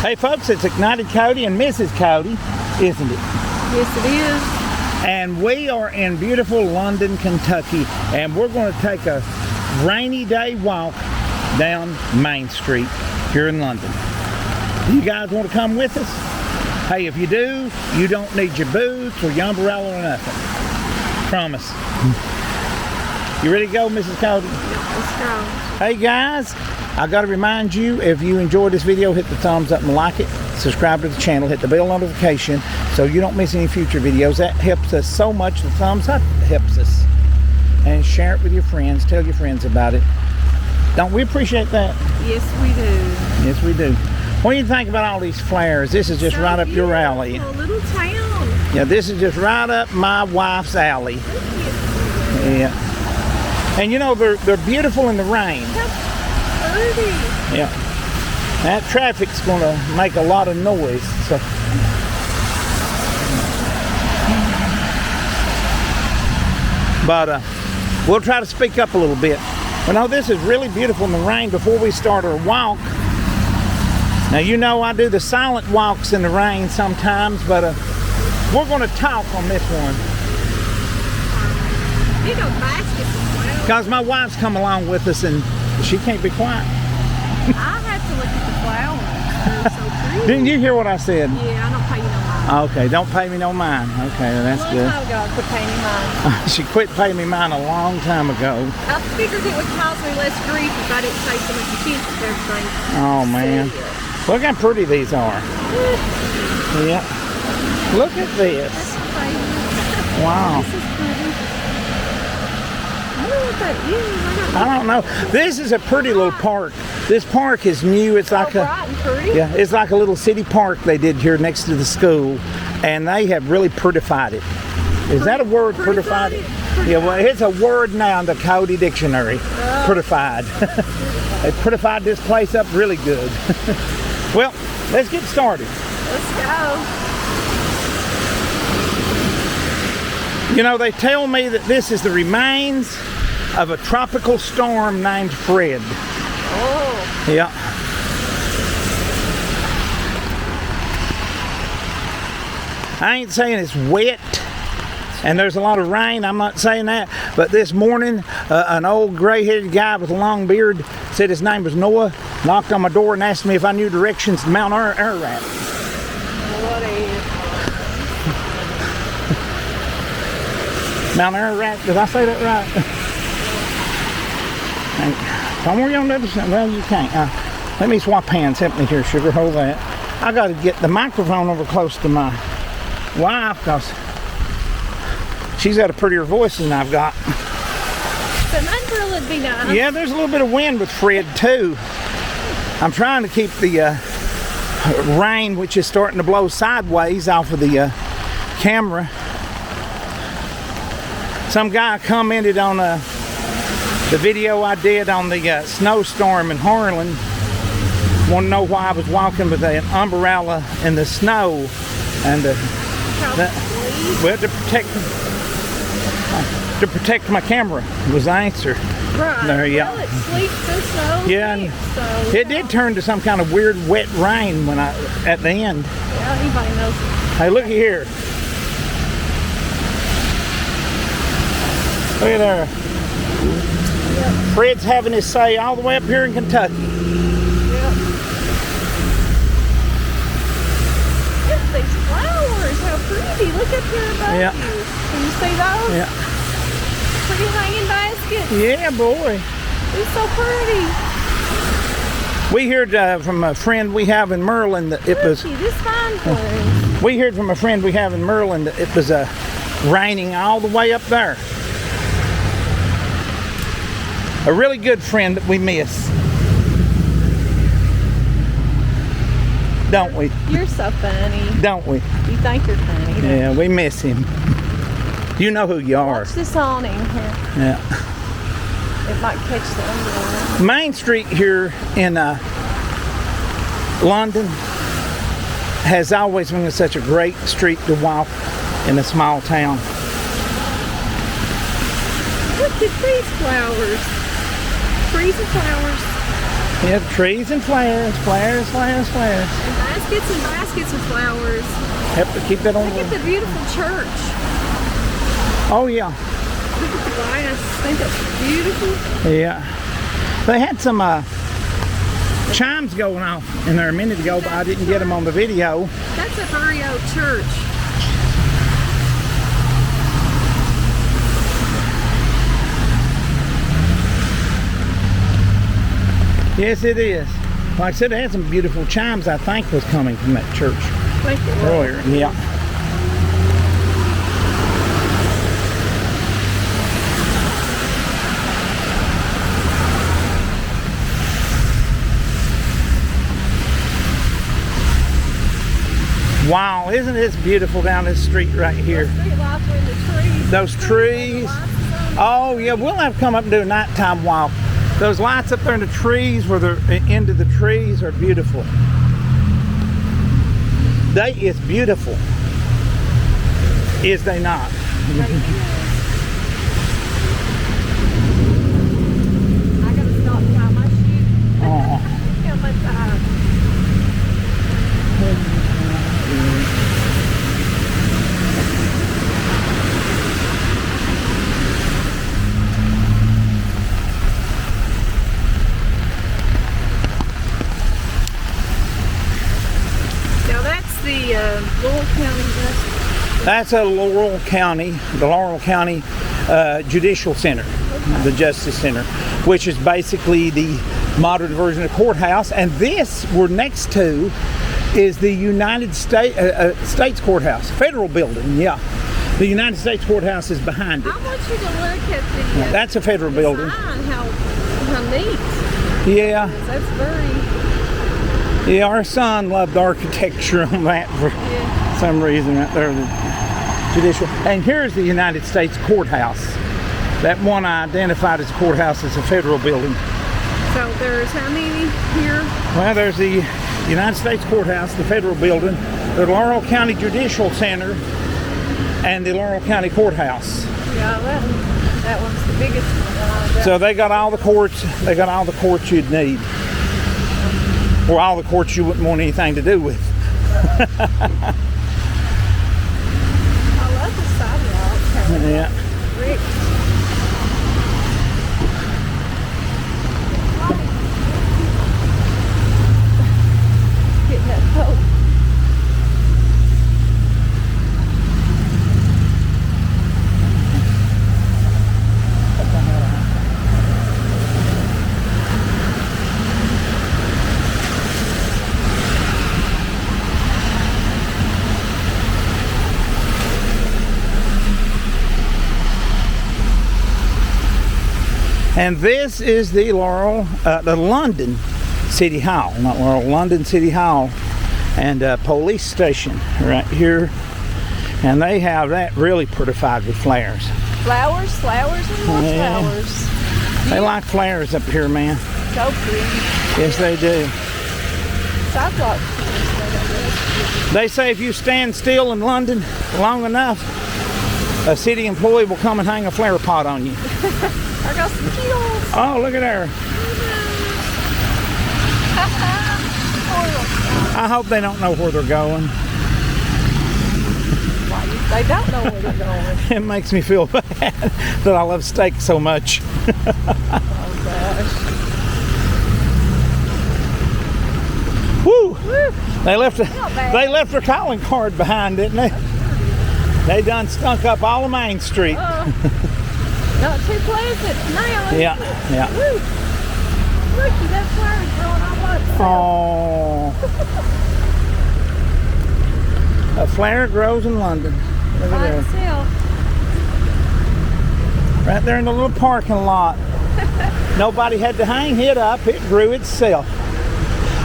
Hey folks, it's Ignited Coyote and Mrs. Coyote, isn't it? Yes, it is. And we are in beautiful London, Kentucky, and we're going to take a rainy day walk down Main Street here in London. Do you guys want to come with us? Hey, if you do, you don't need your boots or your umbrella or nothing. Promise. You ready to go, Mrs. Coyote? Let's go. Hey guys, I got to remind you, if you enjoyed this video, hit the thumbs up and like it. Subscribe to the channel, hit the bell notification so you don't miss any future videos. That helps us so much. The thumbs up helps us. And share it with your friends. Tell your friends about it. Don't we appreciate that? Yes, we do. Yes, we do. What do you think about all these flowers? This is just So right up your alley. beautiful, little town. Yeah, this is just right up my wife's alley. Yeah. And you know, they're beautiful in the rain. How pretty. Yeah. That traffic's going to make a lot of noise. So. But we'll try to speak up a little bit. But no, this is really beautiful in the rain before we start our walk. Now, you know I do the silent walks in the rain sometimes, but we're going to talk on this one. You know, baskets as well. Because my wife's come along with us and she can't be quiet. I had to look at the flowers. They're so pretty. Didn't you hear what I said? Yeah, I don't pay you no mind. Okay, don't pay me no mind. Okay, that's A long good. time ago, I quit paying you mine. She quit paying me mine a long time ago. I figured it would cause me less grief if I didn't pay so much attention to everything. Oh man, look how pretty these are. Yeah, look at this. That's crazy. Wow. This is pretty. I don't know what that is. I don't know. This is a pretty little park. This park is new. It's like a bright and pretty. yeah, it's like a little city park they did here next to the school, and they have really prettified it. Is that a word? Prettified it? Yeah, well, it's a word now in the Coyote dictionary. Prettified. They prettified this place up really good. Well, let's get started. Let's go. You know, they tell me that this is the remains of a tropical storm named Fred. Oh. Yeah. I ain't saying it's wet and there's a lot of rain. I'm not saying that. But this morning, an old gray-headed guy with a long beard said his name was Noah, knocked on my door and asked me if I knew directions to Mount Ararat. What is? Mount Ararat, did I say that right? Somewhere on the other side. Well, you can't. Let me swap hands. Help me here, sugar. Hold that. I got to get the microphone over close to my wife because she's got a prettier voice than I've got. So an umbrella would be nice. Yeah, there's a little bit of wind with Fred too. I'm trying to keep the rain, which is starting to blow sideways, off of the camera. Some guy commented on the video I did on the snowstorm in Harlan. Want to know why I was walking with an umbrella in the snow, and well, to protect my camera was the answer. Right. There, yeah. Well, it sleeps in snow. Yeah, and So, it did turn to some kind of weird wet rain when at the end. Yeah, anybody knows. Hey, looky here. Look at there. Yep. Fred's having his say all the way up here in Kentucky. Yep. Look at these flowers. How pretty. Look up here above Yeah. you. Can you see those? Yeah. Pretty hanging baskets. Yeah, boy. It's so pretty. We heard from a friend we have in Merlin that it was. Look, this fine bloom. We heard from a friend we have in Merlin that it was raining all the way up there. A really good friend that we miss. Don't we? You're so funny. Don't we? You think you're funny. don't you? Yeah, we miss him. You know who you are. Watch this awning here. Yeah. It might catch the umbrella. Main Street here in London has always been such a great street to walk in a small town. Look at these flowers. Trees and flowers. Yep, trees and flares, flares, flares, flares. And baskets of flowers. Have to keep that on. Look at the beautiful church. Oh yeah. Look at the glass. Ain't that beautiful? Yeah. They had some chimes going off in there a minute ago, but I didn't get them on the video. That's a Coyote church. Yes, it is. Like I said, they had some beautiful chimes, I think, was coming from that church earlier. Yeah. Wow, isn't this beautiful down this street right here? Those trees. Oh yeah, we'll have to come up and do a nighttime walk. Those lights up there in the trees, where the end of the trees are beautiful. They is beautiful. Is they not? I gotta stop and tie my shoe. Oh. How much Now that's the Laurel County Justice. That's a the Laurel County Judicial Center, the Justice Center, which is basically the modern version of courthouse. And this we're next to is the United States Courthouse, federal building. Yeah, the United States Courthouse is behind it. I want you to look at the. That's a federal building. How neat. Yeah. That's very. Yeah, our son loved architecture on that for some reason. Right there, the judicial. And here's the United States Courthouse. That one I identified as courthouse is a federal building. So there's how many here? Well, there's the United States Courthouse, the federal building, the Laurel County Judicial Center, and the Laurel County Courthouse. Yeah, that one's the biggest one. So they got all the courts. They got all the courts you'd need, or all the courts you wouldn't want anything to do with. I love the sidewalk. Yeah. Brick. Getting that pole. And this is the London City Hall, not Laurel, London City Hall, and police station right here. And they have that really prettified with flares. Flowers, and more flowers. They like flares up here, man. So pretty. Yes, they do. Sidewalk. They say if you stand still in London long enough, a city employee will come and hang a flare pot on you. I got some kills. Oh, look at her. I hope they don't know where they're going. They don't know where they're going. It makes me feel bad that I love steak so much. Oh gosh. Woo! They left their calling card behind, didn't they? They done stunk up all of Main Street. Not too pleasant now. Yeah. Woo. Looky, that flower's growing all by itself. Oh. A flare grows in London. Look By at there. itself. Right there in the little parking lot. Nobody had to hang it up. It grew itself.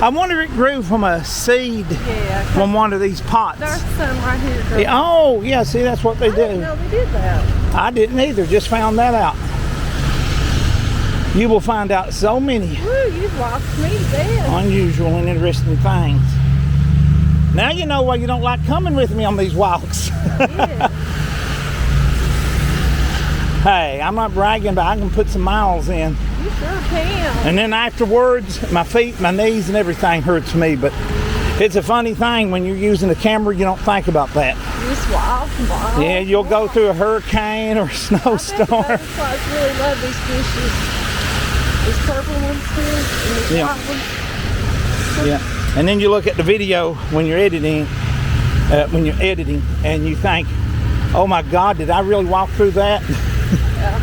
I wonder if it grew from a seed from one of these pots. There's some right here. Girl. Yeah, oh, yeah, see, that's what they do. I didn't know they did that. I didn't either, just found that out. You will find out so many Woo, you've walked me to death. unusual and interesting things. Now you know why you don't like coming with me on these walks. Yeah. Hey, I'm not bragging, but I can put some miles in. You Sure can. And then afterwards, my feet, my knees, and everything hurts me. But it's a funny thing when you're using a camera, you don't think about that. You just walk and walk. Yeah, you'll go through a hurricane or a I bet the snowstorm. butterflies really love these fishes. These purple ones too, and these Yeah. white ones. Yeah. And then you look at the video when you're editing, and you think, oh my God, did I really walk through that? Yeah.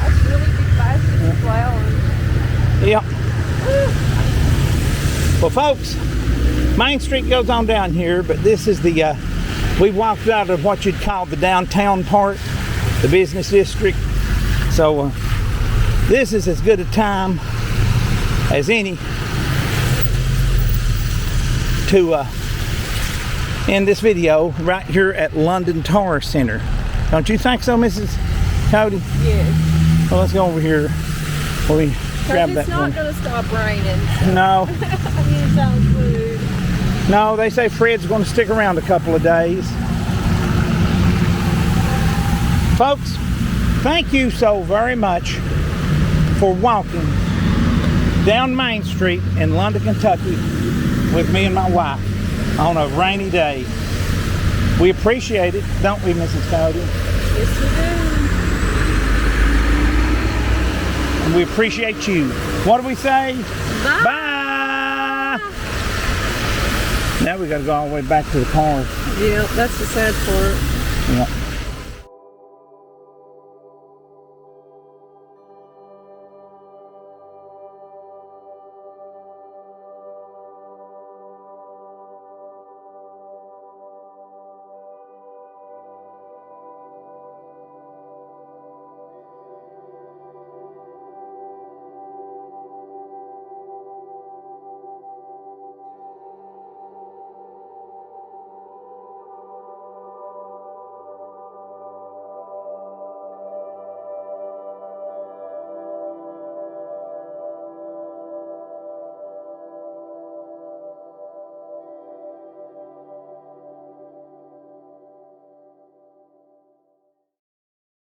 That's really big baskets of flowers. Yep. Well, folks, Main Street goes on down here, but this is the, we walked out of what you'd call the downtown part, the business district. So this is as good a time as any to end this video right here at London Tower Center. Don't you think so, Mrs. Cody? Yes. Well, let's go over here where we grab Because that it's not one. going to stop raining. So. No, I mean, it sounds rude. no, they say Fred's going to stick around a couple of days. Folks, thank you so very much for walking down Main Street in London, Kentucky with me and my wife on a rainy day. We appreciate it, don't we, Mrs. Cody? Yes, we do. And we appreciate you. What do we say? Bye. Bye! Now we got to go all the way back to the car. Yeah, that's the sad part. Yeah.